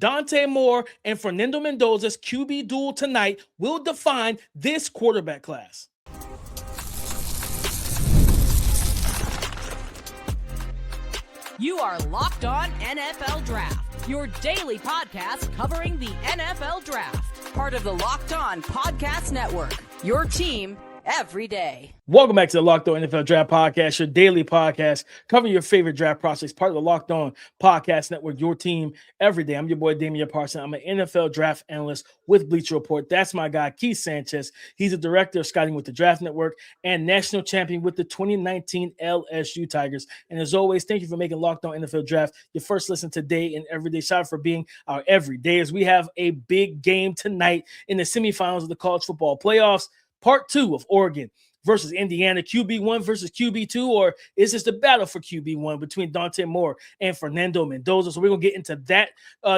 Dante Moore and Fernando Mendoza's QB duel tonight will define this quarterback class. You are Locked On NFL Draft, your daily podcast covering the NFL Draft. Part of the Locked On Podcast Network, your team every day. Welcome back to the Locked On NFL Draft Podcast, your daily podcast covering your favorite draft prospects, part of the Locked On Podcast Network, your team every day. I'm your boy, Damian Parson. I'm an NFL draft analyst with Bleacher Report. That's my guy, Keith Sanchez. He's a director of scouting with the Draft Network and national champion with the 2019 LSU Tigers. And as always, thank you for making Locked On NFL Draft your first listen today and every day. Shout out for being our everyday, as we have a big game tonight in the semifinals of the college football playoffs. Part 2 of Oregon versus Indiana, QB1 versus QB2, or is this the battle for QB1 between Dante Moore and Fernando Mendoza? So we're going to get into that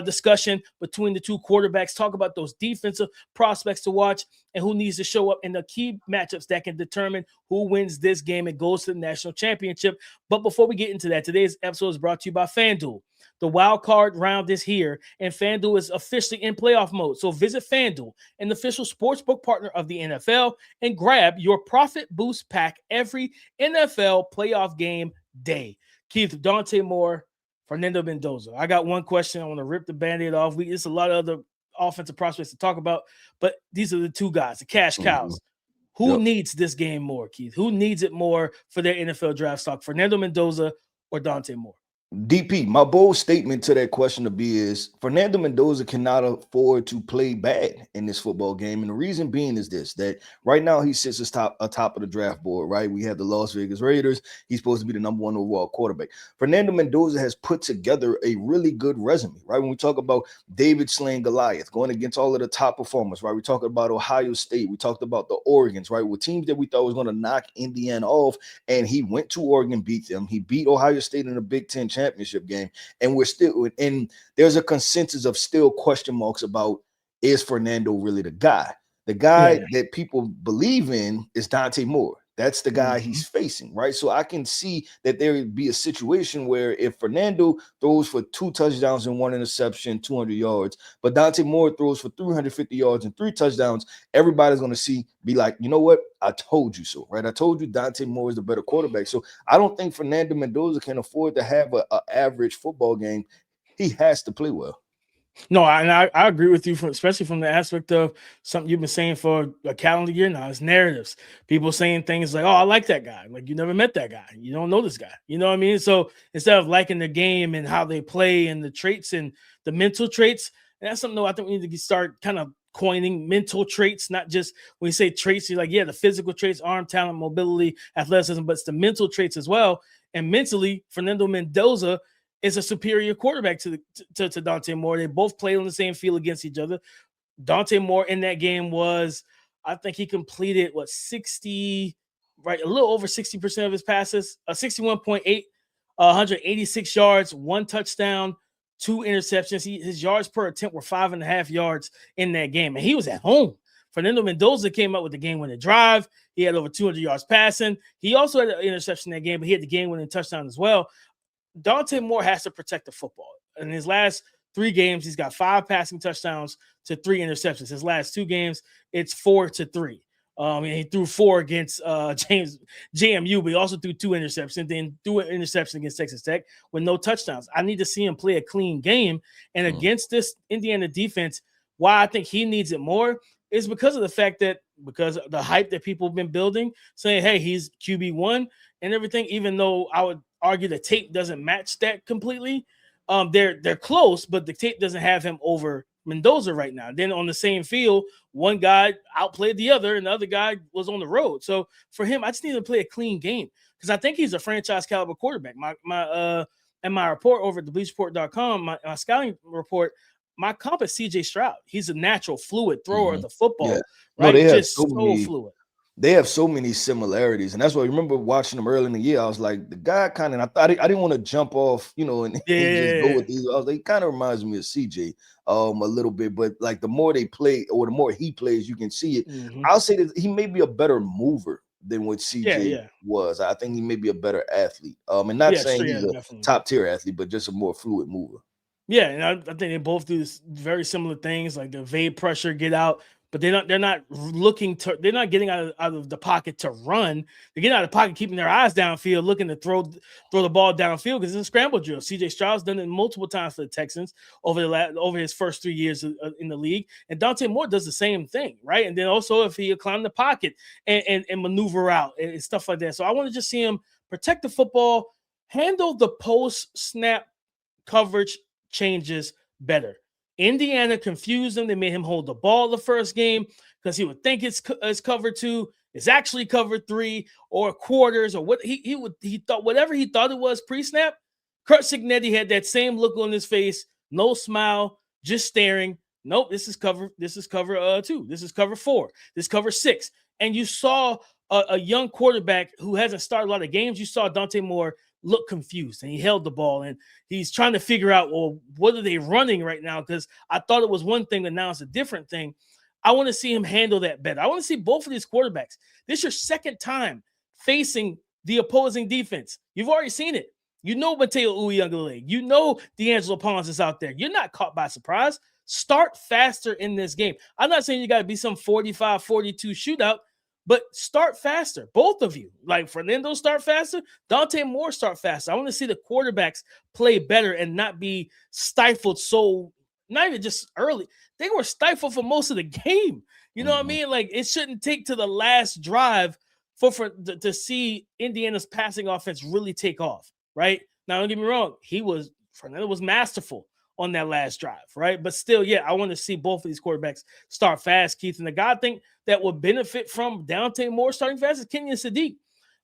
discussion between the two quarterbacks, talk about those defensive prospects to watch and who needs to show up in the key matchups that can determine who wins this game and goes to the national championship. But before we get into that, today's episode is brought to you by FanDuel. The wild card round is here, and FanDuel is officially in playoff mode. So visit FanDuel, an official sportsbook partner of the NFL, and grab your Profit Boost pack every NFL playoff game day. Keith, Dante Moore, Fernando Mendoza. I got one question. I want to rip the Band-Aid off. There's a lot of other offensive prospects to talk about, but these are the two guys, the cash cows. Who needs this game more, Keith? Who needs it more for their NFL draft stock, Fernando Mendoza or Dante Moore? DP, my bold statement to that question to be is Fernando Mendoza cannot afford to play bad in this football game. And the reason being is this, that right now he sits atop of the draft board, right? We have the Las Vegas Raiders. He's supposed to be the number 1 overall quarterback. Fernando Mendoza has put together a really good resume, right? When we talk about David slaying Goliath, going against all of the top performers, right? We talked about Ohio State. We talked about the Oregons, right? With teams that we thought was going to knock Indiana off. And he went to Oregon, beat them. He beat Ohio State in the Big Ten championship game, and we're still, and there's a consensus of still question marks about, is Fernando really the guy? The guy that people believe in is Dante Moore. That's the guy he's facing, right? So I can see that there would be a situation where if Fernando throws for 2 touchdowns and 1 interception, 200 yards, but Dante Moore throws for 350 yards and 3 touchdowns, everybody's going to be like, you know what? I told you so, right? I told you Dante Moore is the better quarterback. So I don't think Fernando Mendoza can afford to have an average football game. He has to play well. No, I agree with you, especially from the aspect of something you've been saying for a calendar year now. It's narratives. People saying things like, oh, I like that guy. Like, you never met that guy. You don't know this guy. You know what I mean? So instead of liking the game and how they play and the traits and the mental traits, and that's something I think we need to start kind of coining mental traits, not just when you say traits, you're like, yeah, the physical traits, arm talent, mobility, athleticism, but it's the mental traits as well. And mentally, Fernando Mendoza is a superior quarterback to Dante Moore. They both played on the same field against each other. Dante Moore in that game was, I think he completed 60, right, a little over 60% of his passes, 61.8, 186 yards, 1 touchdown, 2 interceptions. His yards per attempt were 5.5 yards in that game, and he was at home. Fernando Mendoza came up with the game-winning drive. He had over 200 yards passing. He also had an interception in that game, but he had the game-winning touchdown as well. Dante Moore has to protect the football. In his last 3 games, he's got 5 passing touchdowns to 3 interceptions. His last 2 games, it's 4-3. And he threw 4 against JMU, but he also threw 2 interceptions, then threw an interception against Texas Tech with no touchdowns. I need to see him play a clean game. And against this Indiana defense, why I think he needs it more is because of the fact that, because of the hype that people have been building, saying, hey, he's QB1 and everything, even though I would argue the tape doesn't match that completely. They're close, but the tape doesn't have him over Mendoza right now. Then on the same field, one guy outplayed the other, and the other guy was on the road. So for him, I just need to play a clean game because I think he's a franchise caliber quarterback. My report over at thebleachport.com, my scouting report, my comp is CJ Stroud. He's a natural fluid thrower of the football. Yeah. Right? No, Just so fluid. They have so many similarities, and that's why I remember watching them early in the year. I was like, the guy kind of, I didn't want to jump off, and just go with these. I was like, he kind of reminds me of CJ a little bit, but like the more they play or the more he plays, you can see it. I'll say that he may be a better mover than what CJ was. I think he may be a better athlete. And not saying he's a top tier athlete, but just a more fluid mover. Yeah, and I think they both do this very similar things, like the evade pressure, get out, but they're not getting out of the pocket to run. They're getting out of the pocket, keeping their eyes downfield, looking to throw the ball downfield because it's a scramble drill. CJ Stroud's done it multiple times for the Texans over his first 3 years in the league, and Dante Moore does the same thing, right? And then also if he climb the pocket and maneuver out and stuff like that. So I want to just see him protect the football, handle the post snap coverage changes better. Indiana confused him. They made him hold the ball the first game because he would think it's cover 2. It's actually cover 3 or quarters or what he thought, whatever he thought it was pre-snap. Kurt Signetti had that same look on his face, no smile, just staring. Nope, this is cover 2. This is cover 4. This is cover 6. And you saw a young quarterback who hasn't started a lot of games. You saw Dante Moore look confused, and he held the ball, and he's trying to figure out, well, what are they running right now? Because I thought it was one thing, but now it's a different thing. I want to see him handle that better. I want to see both of these quarterbacks. This is your second time facing the opposing defense. You've already seen it. You know Mateo Uyunglele. You know D'Angelo Pons is out there. You're not caught by surprise. Start faster in this game. I'm not saying you got to be some 45-42 shootout, but start faster. Both of you. Like Fernando start faster. Dante Moore start faster. I want to see the quarterbacks play better and not be stifled so, not even just early. They were stifled for most of the game. You know what I mean? Like it shouldn't take to the last drive to see Indiana's passing offense really take off, right? Now, don't get me wrong. Fernando was masterful on that last drive, right? But still, yeah, I want to see both of these quarterbacks start fast, Keith. And the guy I think that would benefit from Dante Moore starting fast is Kenyan Sadiq.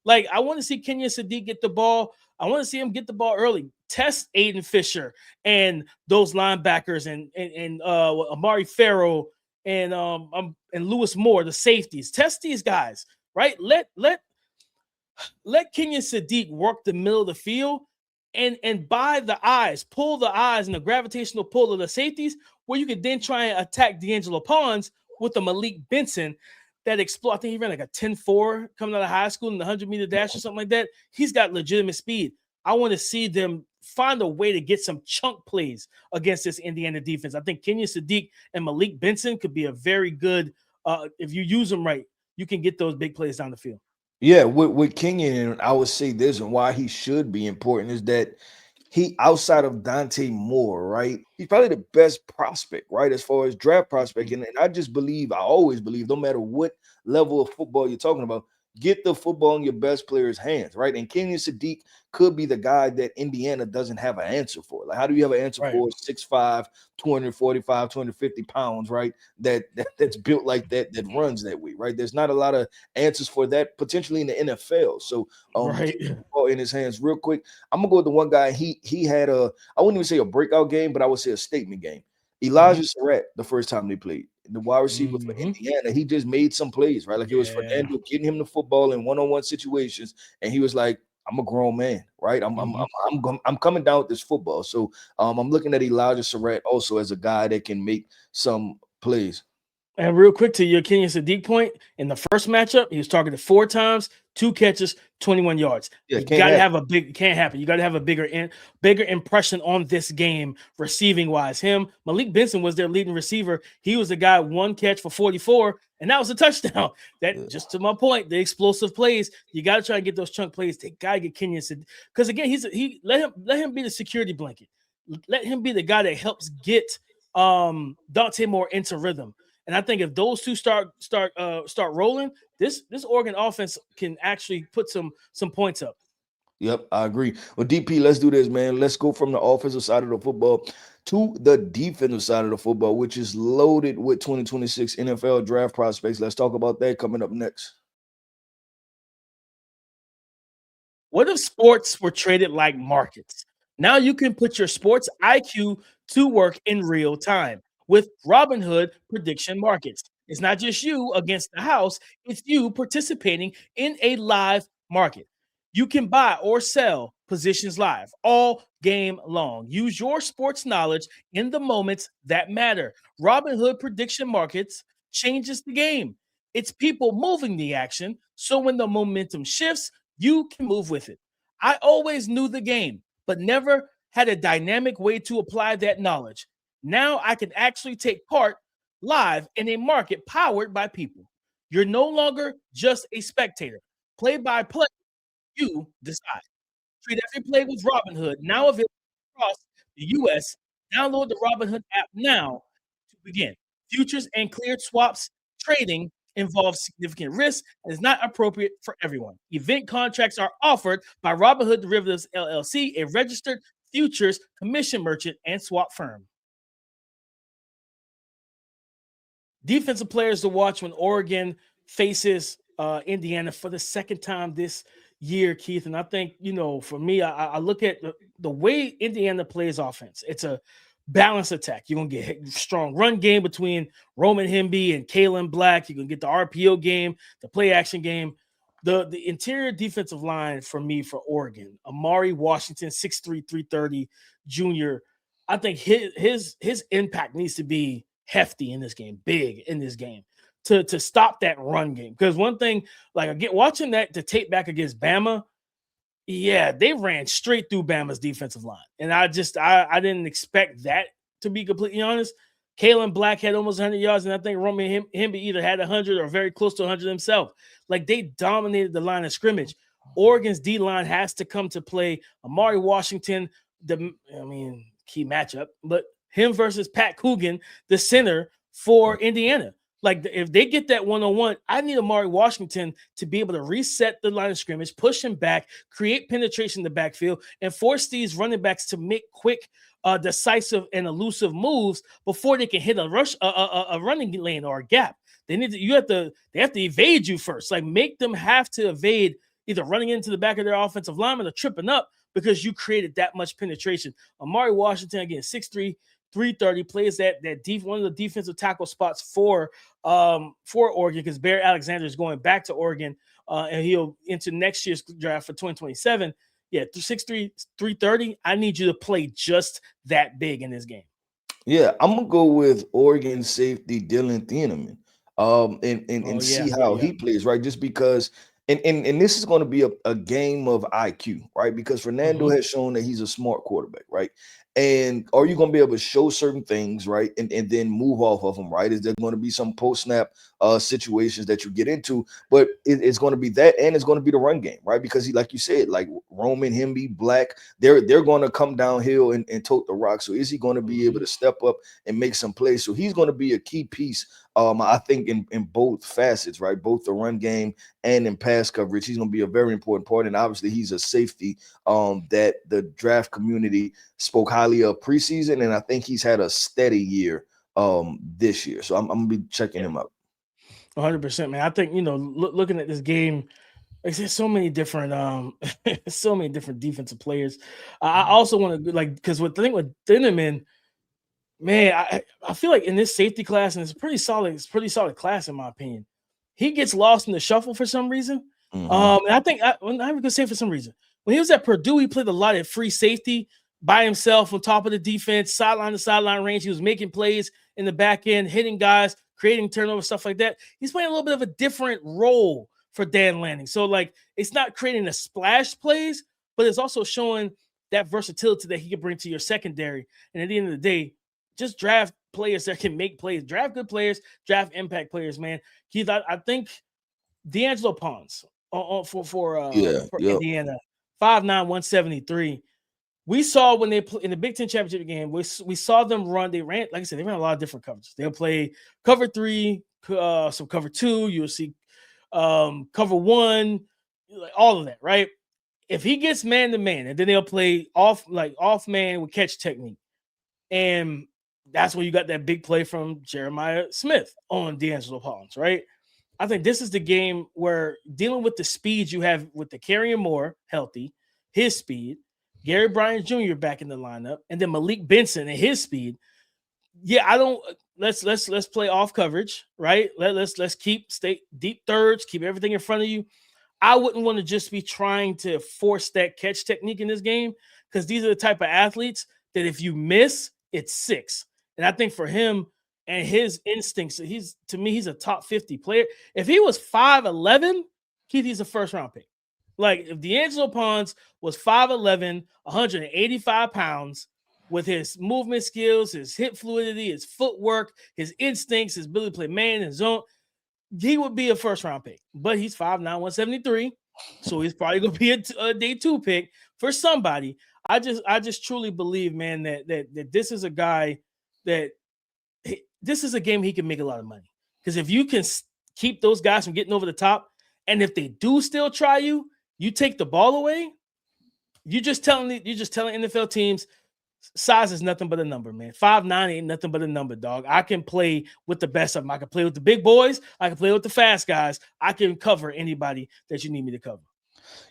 Like, I want to see Kenyan Sadiq get the ball. I want to see him get the ball early. Test Aiden Fisher and those linebackers and Amari Farrell and Lewis Moore, the safeties. Test these guys, right? Let Kenyan Sadiq work the middle of the field and by the eyes, pull the eyes and the gravitational pull of the safeties, where you could then try and attack D'Angelo Pons with the Malik Benson that explode. I think he ran like a 10-4 coming out of high school in the 100-meter dash or something like that. He's got legitimate speed. I want to see them find a way to get some chunk plays against this Indiana defense. I think Kenyan Sadiq and Malik Benson could be a very good, if you use them right, you can get those big plays down the field. Yeah, with Kenyan, I would say this, and why he should be important is that he, outside of Dante Moore, right? He's probably the best prospect, right? As far as draft prospect. And I always believe, no matter what level of football you're talking about, get the football in your best player's hands, right? And Kenyan Sadiq could be the guy that Indiana doesn't have an answer for. Like, how do you have an answer for 6'5, 245, 250 pounds, right? That's built like that runs that way, right? There's not a lot of answers for that potentially in the NFL. So right. Ball in his hands real quick. I'm gonna go with the one guy. He had I wouldn't even say a breakout game, but I would say a statement game. Elijah Sarratt, the first time they played, the wide receiver for Indiana, he just made some plays, right? Like it was Fernando getting him the football in one-on-one situations, and he was like, "I'm a grown man, right? I'm coming down with this football." So I'm looking at Elijah Sarratt also as a guy that can make some plays. And real quick to your Kenyan Sadiq point, in the first matchup, he was targeted 4 times, 2 catches, 21 yards. Yeah, you got to have can't happen. You got to have a bigger impression on this game receiving wise. Malik Benson was their leading receiver. He was the guy 1 catch for 44, and that was a touchdown. Just to my point, the explosive plays, you got to try and get those chunk plays. They got to get Kenyan Sadiq, because again, let him be the security blanket. Let him be the guy that helps get Dante Moore into rhythm. And I think if those two start rolling, this Oregon offense can actually put some points up. Yep, I agree. Well, DP, let's do this, man. Let's go from the offensive side of the football to the defensive side of the football, which is loaded with 2026 NFL draft prospects. Let's talk about that coming up next. What if sports were traded like markets? Now you can put your sports IQ to work in real time with Robinhood prediction markets. It's not just you against the house, it's you participating in a live market. You can buy or sell positions live all game long. Use your sports knowledge in the moments that matter. Robinhood prediction markets changes the game. It's people moving the action, so when the momentum shifts, you can move with it. I always knew the game, but never had a dynamic way to apply that knowledge. Now I can actually take part live in a market powered by people. You're no longer just a spectator. Play by play, you decide. Treat every play with Robinhood, now available across the U.S. Download the Robinhood app now to begin. Futures and cleared swaps trading involves significant risk and is not appropriate for everyone. Event contracts are offered by Robinhood Derivatives LLC, a registered futures commission merchant and swap firm. Defensive players to watch when Oregon faces Indiana for the second time this year, Keith. And I think, for me, I look at the way Indiana plays offense. It's a balanced attack. You're going to get strong run game between Roman Hemby and Kalen Black. You're going to get the RPO game, the play action game. The interior defensive line for me for Oregon, Amari Washington, 6'3", 330 junior. I think his impact needs to be hefty in this game, big in this game to stop that run game. Because one thing, watching the tape back against Bama, yeah, they ran straight through Bama's defensive line. And I didn't expect that, to be completely honest. Kalen Black had almost 100 yards, and I think Roman Hemby either had 100 or very close to 100 himself. They dominated the line of scrimmage. Oregon's D-line has to come to play. Amari Washington, key matchup, but him versus Pat Coogan, the center for Indiana. If they get that one-on-one, I need Amari Washington to be able to reset the line of scrimmage, push him back, create penetration in the backfield, and force these running backs to make quick, decisive, and elusive moves before they can hit a rush, a running lane or a gap. They have to evade you first. Make them have to evade either running into the back of their offensive lineman or tripping up because you created that much penetration. Amari Washington, again, 6'3", 330, plays that one of the defensive tackle spots for Oregon, because Bear Alexander is going back to Oregon, and he'll into next year's draft for 2027. Yeah, 6'3", 330. I need you to play just that big in this game. Yeah, I'm gonna go with Oregon safety Dillon Thieneman, and see how he plays, right? Just because. And this is going to be a game of IQ, right? Because Fernando has shown that he's a smart quarterback, right? And are you going to be able to show certain things, right? And then move off of them, right? Is there going to be some post-snap situations that you get into? But it's going to be that, and it's going to be the run game, right? Because like you said, Roman, Hemby, Black, they're going to come downhill and tote the rock. So is he going to be able to step up and make some plays? So he's going to be a key piece, I think, in both facets, right? Both the run game and in pass coverage. He's going to be a very important part. And obviously he's a safety that the draft community spoke highly of preseason. And I think he's had a steady year this year. So I'm going to be checking him out. 100%, man. I think, looking at this game, there's so many different defensive players. I also want to, because with Thieneman, man, I feel like in this safety class, and it's pretty solid class in my opinion, he gets lost in the shuffle for some reason. And I think I'm even gonna say for some reason, when he was at Purdue, he played a lot of free safety by himself on top of the defense, sideline to sideline range. He was making plays in the back end, hitting guys, creating turnovers, stuff like that. He's playing a little bit of a different role for Dan Lanning. So it's not creating the splash plays, but it's also showing that versatility that he can bring to your secondary. And at the end of the day, just draft players that can make plays, draft good players, draft impact players, man. Keith, I think D'Angelo Pons for Indiana, 5'9", 173. We saw when they play in the Big Ten championship game, we saw them run. They ran, like I said, they ran a lot of different coverages. They'll play cover 3, some cover 2. You'll see cover 1, all of that, right? If he gets man to man, and then they'll play off man with catch technique, and that's where you got that big play from Jeremiah Smith on D'Angelo Pons, right? I think this is the game where dealing with the speed you have with the Kenyan Moore healthy, his speed, Gary Bryant Jr. back in the lineup, and then Malik Benson and his speed. Yeah, let's play off coverage, right? Let's stay deep thirds, keep everything in front of you. I wouldn't want to just be trying to force that catch technique in this game, because these are the type of athletes that if you miss, it's 6. And I think for him and his instincts, he's a top 50 player. If he was 5'11", Keith, he's a first round pick. Like if D'Angelo Pons was 5'11", 185 pounds, with his movement skills, his hip fluidity, his footwork, his instincts, his ability to play man and zone, he would be a first-round pick. But he's 5'9", 173, so he's probably going to be a day 2 pick for somebody. I just truly believe, man, that this is a guy that this is a game he can make a lot of money. Because if you can keep those guys from getting over the top, and if they do still try you, you take the ball away. You're just telling NFL teams size is nothing but a number, man. 5'9" ain't nothing but a number, dog. I can play with the best of them. I can play with the big boys. I can play with the fast guys. I can cover anybody that you need me to cover.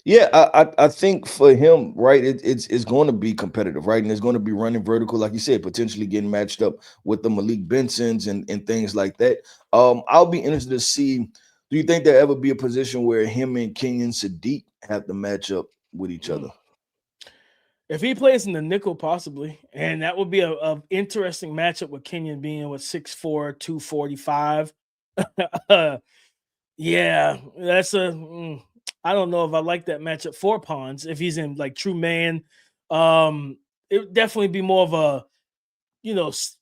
Yeah, I think for him, right, it's going to be competitive, right? And it's going to be running vertical, like you said, potentially getting matched up with the Malik Bensons and things like that. I'll be interested to see, do you think there'll ever be a position where him and Kenyan Sadiq have to match up with each other? If he plays in the nickel, possibly. And that would be a interesting matchup with Kenyan being with 6'4", 245. Yeah, that's I don't know if I like that matchup for Pons. If he's in like true man, it would definitely be more of a,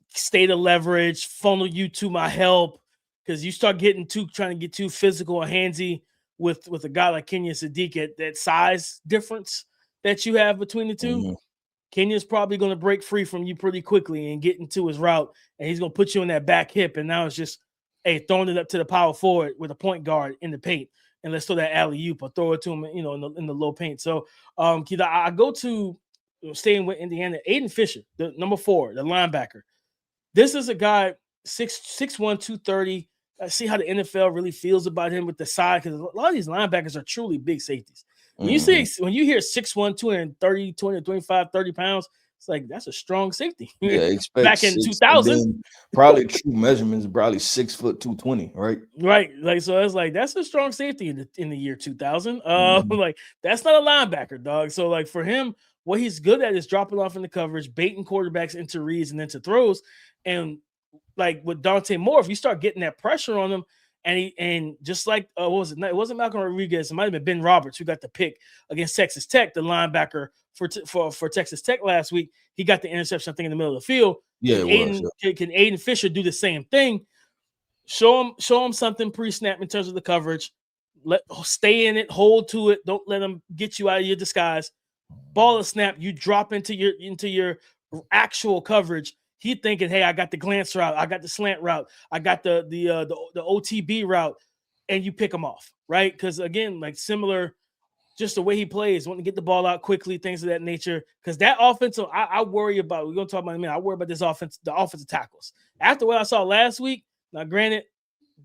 state of leverage, funnel you to my help, because you start trying to get too physical or handsy with a guy like Kenyan Sadiq at that size difference that you have between the two. Mm-hmm. Kenyan's probably going to break free from you pretty quickly and get into his route, and he's going to put you in that back hip, and now it's just, hey, throwing it up to the power forward with a point guard in the paint, and let's throw that alley-oop or throw it to him, in the low paint. So, I go to staying with Indiana, Aiden Fisher, the number 4, the linebacker. This is a guy 6'1", 230. I see how the NFL really feels about him with the size, because a lot of these linebackers are truly big safeties. When you hear 6'1", 230, 225, 30 pounds, it's like that's a strong safety. Yeah, back in 2000, probably true measurements, probably 6 foot 220, right? Right. Like, so it's like that's a strong safety in the year 2000. Like that's not a linebacker, dog. So like for him, what he's good at is dropping off in the coverage, baiting quarterbacks into reads and into throws. And like with Dante Moore, if you start getting that pressure on him, and just like what was it? It wasn't Malcolm Rodriguez. It might have been Ben Roberts who got the pick against Texas Tech, the linebacker for Texas Tech last week. He got the interception, I think, in the middle of the field. Yeah, can Aiden Fisher do the same thing? Show him something pre-snap in terms of the coverage. Stay in it, hold to it. Don't let him get you out of your disguise. Ball and snap, you drop into your actual coverage. He thinking, hey, I got the glance route, I got the slant route, I got the OTB route, and you pick him off, right? Because again, like similar, just the way he plays, wanting to get the ball out quickly, things of that nature. Because that offensive, I worry about. We're gonna talk about it in a minute. I worry about this offense, the offensive tackles. After what I saw last week, now granted,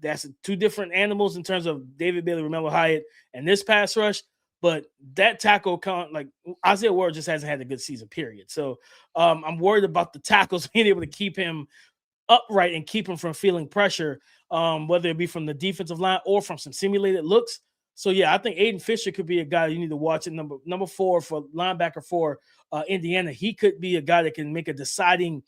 that's 2 different animals in terms of David Bailey, Romello Hyatt, and this pass rush. But that tackle count, like Isaiah Ward just hasn't had a good season, period. So I'm worried about the tackles being able to keep him upright and keep him from feeling pressure, whether it be from the defensive line or from some simulated looks. So, yeah, I think Aiden Fisher could be a guy you need to watch at number 4 for linebacker for Indiana. He could be a guy that can make a deciding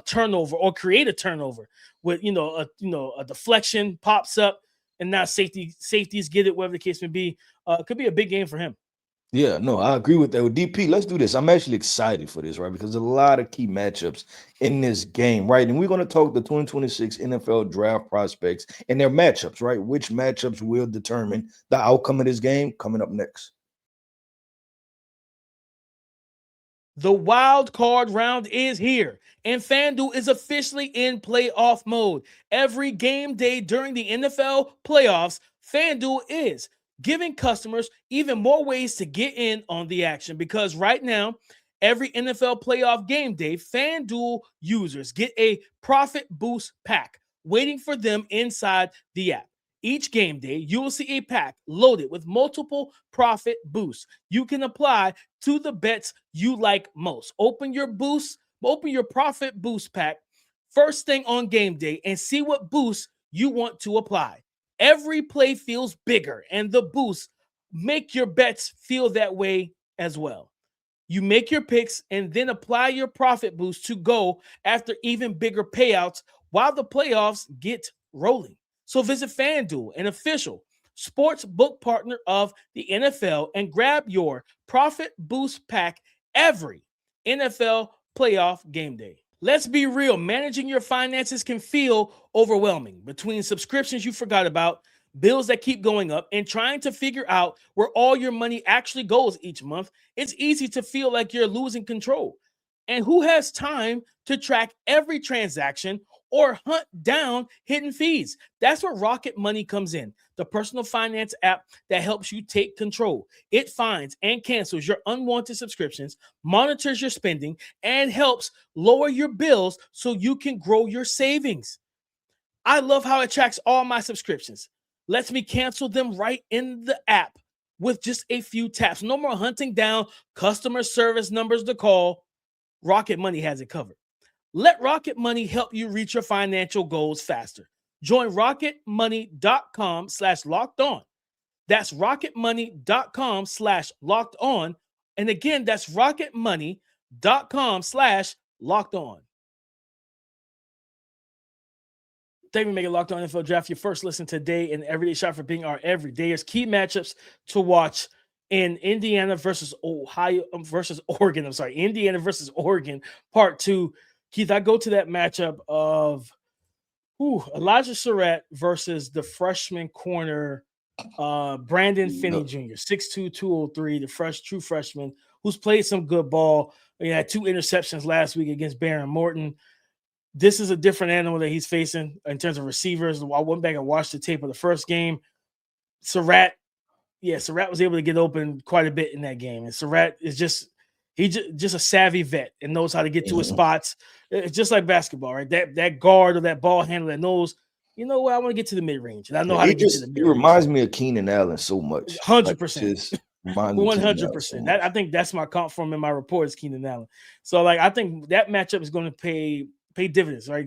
turnover or create a turnover with, a deflection pops up, and now safeties get it, whatever the case may be. Could be a big game for him. Yeah, no, I agree with that. With DP, let's do this. I'm actually excited for this, right? Because there's a lot of key matchups in this game, right? And we're going to talk the 2026 NFL draft prospects and their matchups, right? Which matchups will determine the outcome of this game coming up next. The wild card round is here, and FanDuel is officially in playoff mode. Every game day during the NFL playoffs, FanDuel is giving customers even more ways to get in on the action, because right now, every NFL playoff game day, FanDuel users get a profit boost pack waiting for them inside the app. Each game day, you will see a pack loaded with multiple profit boosts you can apply to the bets you like most. Open your profit boost pack first thing on game day and see what boosts you want to apply. Every play feels bigger, and the boosts make your bets feel that way as well. You make your picks and then apply your profit boost to go after even bigger payouts while the playoffs get rolling. So visit FanDuel, an official sports book partner of the NFL, and grab your Profit Boost Pack every NFL playoff game day. Let's be real, managing your finances can feel overwhelming. Between subscriptions you forgot about, bills that keep going up, and trying to figure out where all your money actually goes each month, it's easy to feel like you're losing control. And who has time to track every transaction or hunt down hidden fees? That's where Rocket Money comes in, the personal finance app that helps you take control. It finds and cancels your unwanted subscriptions, monitors your spending, and helps lower your bills so you can grow your savings. I love how it tracks all my subscriptions, lets me cancel them right in the app with just a few taps. No more hunting down customer service numbers to call. Rocket Money has it covered. Let Rocket Money help you reach your financial goals faster. Join rocketmoney.com/locked on. That's rocketmoney.com/locked on. And again, that's rocketmoney.com/locked on. Thank you for making Locked On NFL Draft your first listen today and everyday shot for being our everydayers. Key matchups to watch in Indiana versus Oregon. Indiana versus Oregon, part 2. Keith, I go to that matchup of Elijah Sarratt versus the freshman corner, Brandon Finney Jr., 6'2", 203, the true freshman who's played some good ball. He had 2 interceptions last week against Baron Morton. This is a different animal that he's facing in terms of receivers. I went back and watched the tape of the first game. Sarratt was able to get open quite a bit in that game. And Sarratt is just a savvy vet and knows how to get to his spots. It's just like basketball, right? That guard or that ball handler that knows, you know what, I want to get to the mid-range. And I know how to get to the mid-range. It reminds me of Keenan Allen so much. 100%. 100%. I think that's my comp from in my report is Keenan Allen. So I think that matchup is going to pay dividends, right?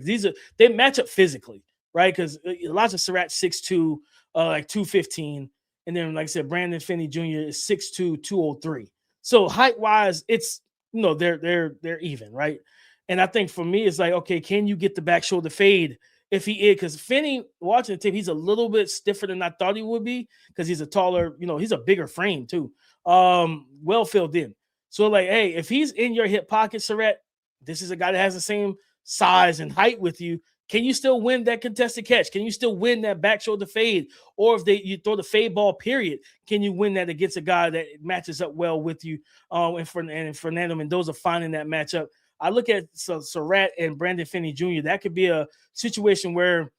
They match up physically, right? Because Elijah Sarratt 6'2", 215, and then like I said, Brandon Finney Jr. is 6'2", 203. So height wise, it's they're even, right? And I think for me, it's like, okay, can you get the back shoulder fade if he is? Because Finney, watching the tape, he's a little bit stiffer than I thought he would be because he's a taller, he's a bigger frame too, well filled in. So hey, if he's in your hip pocket, Sarratt, this is a guy that has the same size and height with you. Can you still win that contested catch? Can you still win that back shoulder fade? Or if you throw the fade ball, period, can you win that against a guy that matches up well with you? And Fernando Mendoza finding that matchup. I look at Sarratt and Brandon Finney Jr. That could be a situation where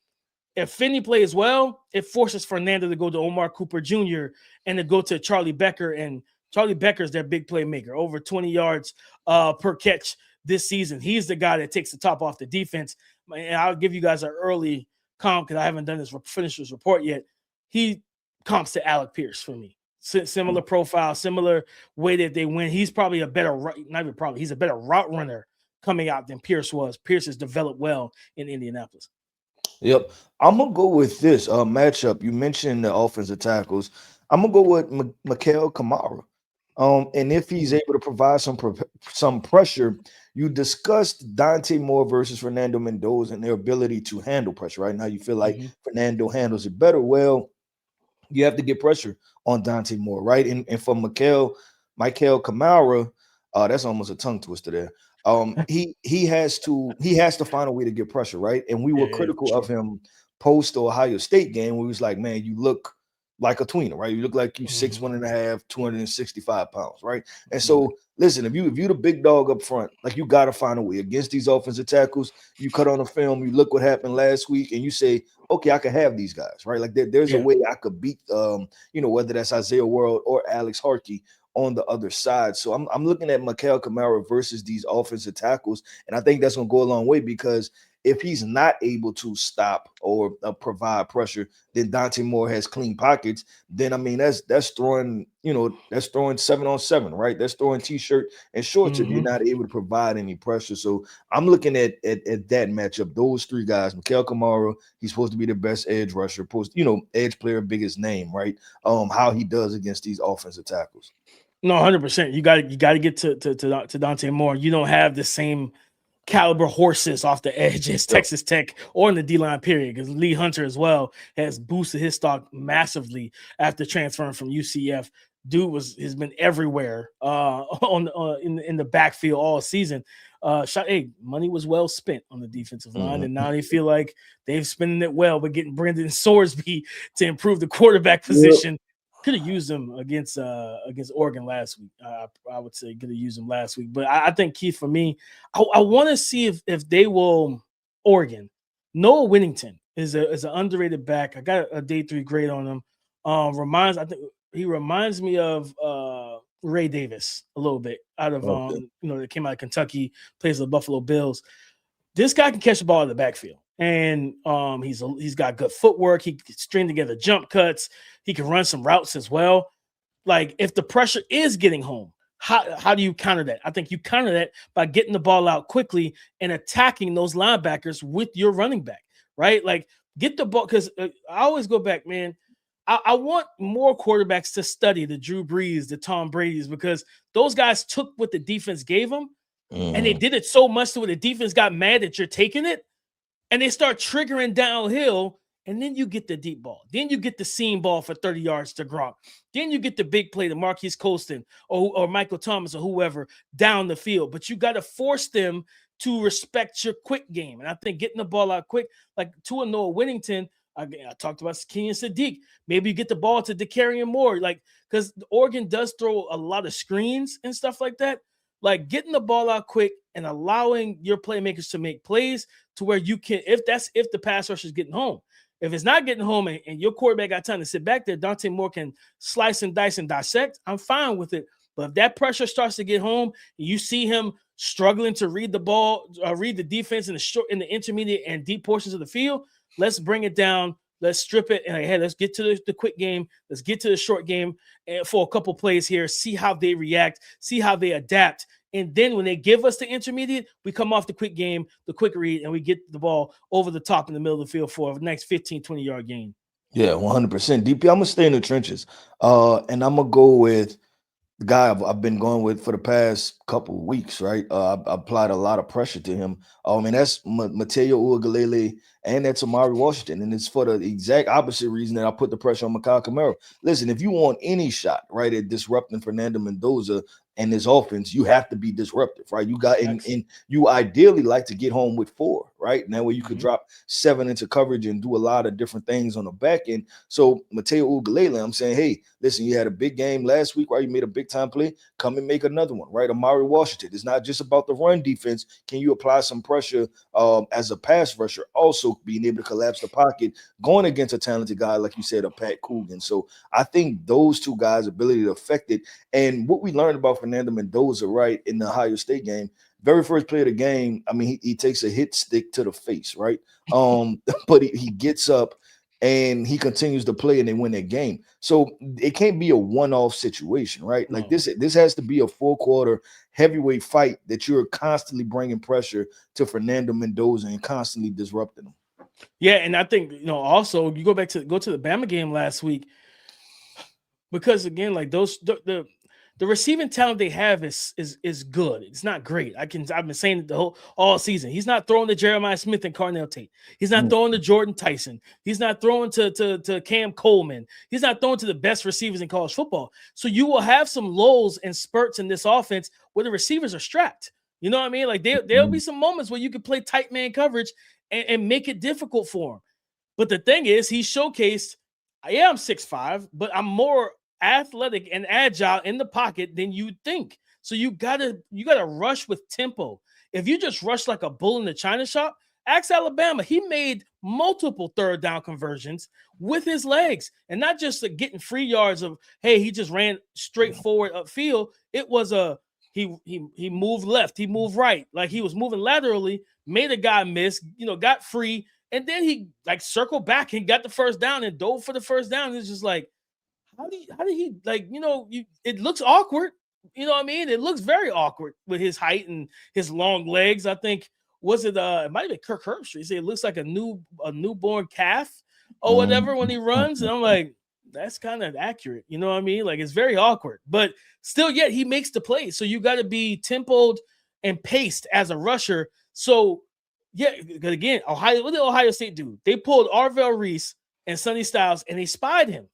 if Finney plays well, it forces Fernando to go to Omar Cooper Jr. and to go to Charlie Becker. And Charlie Becker is their big playmaker, over 20 yards per catch this season. He's the guy that takes the top off the defense. And I'll give you guys an early comp because I haven't done this finisher's report yet. He comps to Alec Pierce for me. Similar profile, similar way that they win. He's probably he's a better route runner coming out than Pierce was. Pierce has developed well in Indianapolis. Yep. I'm going to go with this matchup. You mentioned the offensive tackles. I'm going to go with Mikael Kamara. And if he's able to provide some pressure, you discussed Dante Moore versus Fernando Mendoza and their ability to handle pressure. Right now, you feel like Fernando handles it better. Well, you have to get pressure on Dante Moore, right? And for Mikael Kamara, that's almost a tongue twister there. He has to find a way to get pressure, right? And we were critical of him post the Ohio State game. We was like, man, you look like a tweener, right? You look like you 6'1.5", 265 pounds, right? And so, listen, if you the big dog up front, like you got to find a way against these offensive tackles. You cut on the film, you look what happened last week, and you say, okay, I can have these guys, right? Like there's a way I could beat, whether that's Isaiah World or Alex Harkey on the other side. So I'm looking at Mikael Kamara versus these offensive tackles, and I think that's going to go a long way because if he's not able to stop or provide pressure, then Dante Moore has clean pockets. Then I mean that's throwing 7-on-7, right? That's throwing t-shirt and shorts if you're not able to provide any pressure. So I'm looking at that matchup. Those three guys, Mikael Kamara, he's supposed to be the best edge rusher, edge player, biggest name, right? How he does against these offensive tackles. No, 100%. You got to get to Dante Moore. You don't have the same caliber horses off the edge as Texas Tech or in the D-line period, because Lee Hunter as well has boosted his stock massively after transferring from UCF. Dude has been everywhere in the backfield all season. Money was well spent on the defensive line, and now they feel like they've spending it well, but getting Brendan Sorsby to improve the quarterback position. Could have used him against Oregon last week. I would say could have used him last week. But I think key for me, I want to see if they will. Oregon, Noah Whittington is an underrated back. I got a day 3 grade on him. He reminds me of Ray Davis a little bit out of that came out of Kentucky, plays the Buffalo Bills. This guy can catch the ball in the backfield. And he's got good footwork. He can string together jump cuts. He can run some routes as well. Like, if the pressure is getting home, how do you counter that? I think you counter that by getting the ball out quickly and attacking those linebackers with your running back, right? Like, get the ball, because I always go back, man. I want more quarterbacks to study the Drew Brees, the Tom Brady's, because those guys took what the defense gave them, and they did it so much to where the defense got mad that you're taking it. And they start triggering downhill, and then you get the deep ball. Then you get the seam ball for 30 yards to Gronk. Then you get the big play to Marquise Colston or Michael Thomas or whoever down the field. But you got to force them to respect your quick game. And I think getting the ball out quick, like to a Noah Whittington, I talked about Kenyan Sadiq. Maybe you get the ball to DeCarrion Moore, like, because Oregon does throw a lot of screens and stuff like that. Like, getting the ball out quick and allowing your playmakers to make plays to where you can, if the pass rush is getting home. If it's not getting home and your quarterback got time to sit back there, Dante Moore can slice and dice and dissect, I'm fine with it. But if that pressure starts to get home, and you see him struggling to read the ball, read the defense in the intermediate and deep portions of the field, let's bring it down. Let's strip it. And hey, let's get to the quick game. Let's get to the short game for a couple plays here. See how they react. See how they adapt. And then when they give us the intermediate, we come off the quick game, the quick read, and we get the ball over the top in the middle of the field for a next 15, 20-yard gain. Yeah, 100%. DP, I'm going to stay in the trenches. And I'm going to go with the guy I've been going with for the past couple of weeks, right? I applied a lot of pressure to him. And that's Mateo Uiagalelei, and that's Amari Washington. And it's for the exact opposite reason that I put the pressure on Mikal Camaro. Listen, if you want any shot, right, at disrupting Fernando Mendoza and his offense, you have to be disruptive, right? You got and you ideally like to get home with 4, right? And that way you could drop 7 into coverage and do a lot of different things on the back end. So Mateo Uiagalelei, I'm saying, hey, listen, you had a big game last week, right? You made a big time play. Come and make another one, right? Amari Washington. It's not just about the run defense. Can you apply some pressure as a pass rusher? Also being able to collapse the pocket, going against a talented guy like you said, a Pat Coogan. So I think those two guys' ability to affect it. And what we learned about Fernando Mendoza, right, in the Ohio State game, very first play of the game, I mean, he takes a hit stick to the face, right? But he gets up and he continues to play and they win that game. So it can't be a one-off situation, right? Like this has to be a 4-quarter heavyweight fight that you're constantly bringing pressure to Fernando Mendoza and constantly disrupting him. Yeah, and I think, also you go to the Bama game last week, because again, like the receiving talent they have is good. It's not great. I've been saying it all season. He's not throwing to Jeremiah Smith and Carnell Tate. He's not throwing to Jordan Tyson. He's not throwing to Cam Coleman. He's not throwing to the best receivers in college football. So you will have some lulls and spurts in this offense where the receivers are strapped. You know what I mean? Like there'll be some moments where you can play tight man coverage and make it difficult for him. But the thing is, he showcased, yeah, I'm 6'5", but I'm more athletic and agile in the pocket than you think. So you gotta rush with tempo. If you just rush like a bull in the china shop, ask Alabama. He made multiple third down conversions with his legs, and not just getting free yards of, hey, he just ran straight forward upfield. It was he moved left, he moved right, like he was moving laterally, made a guy miss, got free, and then he like circled back and got the first down and dove for the first down. It's just like, how did he like, it looks awkward. You know what I mean? It looks very awkward with his height and his long legs. I think, it might have been Kirk Herbstreit. He said it looks like a newborn calf or whatever when he runs. And I'm like, that's kind of accurate. You know what I mean? Like, it's very awkward, but still yet he makes the play. So you got to be tempoed and paced as a rusher So, yeah, because again, what did Ohio State do? They pulled Arvell Reese and Sonny Styles, and they spied him.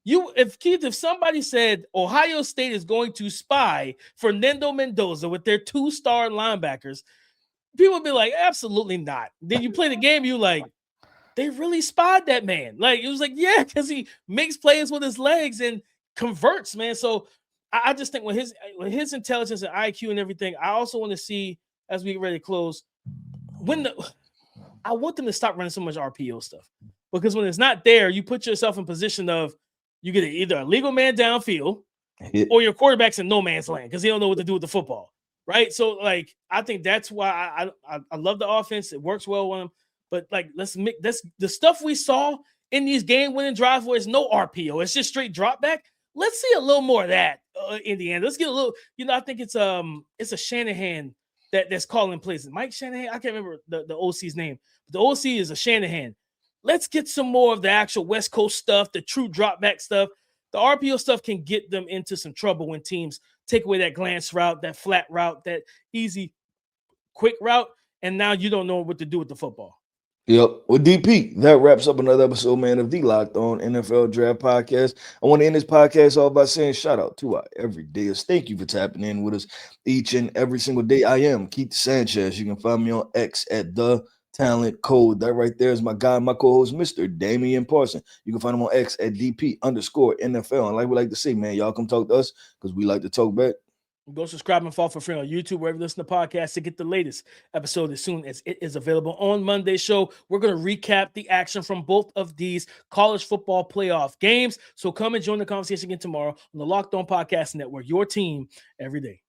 If somebody said Ohio State is going to spy Fernando Mendoza with their 2-star linebackers, people would be like, absolutely not. Then you play the game, you like, they really spied that man. Like, it was like, yeah, because he makes plays with his legs and converts, man. So I just think with his intelligence and IQ and everything, I also want to see, as we get ready to close, I want them to stop running so much RPO stuff. Because when it's not there, you put yourself in position of you get either a legal man downfield or your quarterback's in no man's land because he don't know what to do with the football. Right. So, like, I think that's why I love the offense. It works well with them. But, like, let's make this the stuff we saw in these game-winning drives where it's no RPO. It's just straight drop back. Let's see a little more of that in the end. Let's get a little, I think it's a Shanahan that's calling plays. Mike Shanahan, I can't remember the OC's name. But the OC is a Shanahan. Let's get some more of the actual West Coast stuff, the true drop back stuff. The RPO stuff can get them into some trouble when teams take away that glance route, that flat route, that easy, quick route, and now you don't know what to do with the football. Yep. Well, DP, that wraps up another episode, man, of the Locked On NFL Draft Podcast. I want to end this podcast all by saying shout out to our everydayers. Thank you for tapping in with us each and every single day. I am Keith Sanchez. You can find me on X at The Talent Code. That right there is my guy, my co-host, Mr. Damian Parson. You can find him on X at DP_NFL. And like we like to say, man, y'all come talk to us because we like to talk back. Go subscribe and follow for free on YouTube, wherever you listen to podcasts, to get the latest episode as soon as it is available. On Monday's show, we're going to recap the action from both of these college football playoff games. So come and join the conversation again tomorrow on the Locked On Podcast Network, your team every day.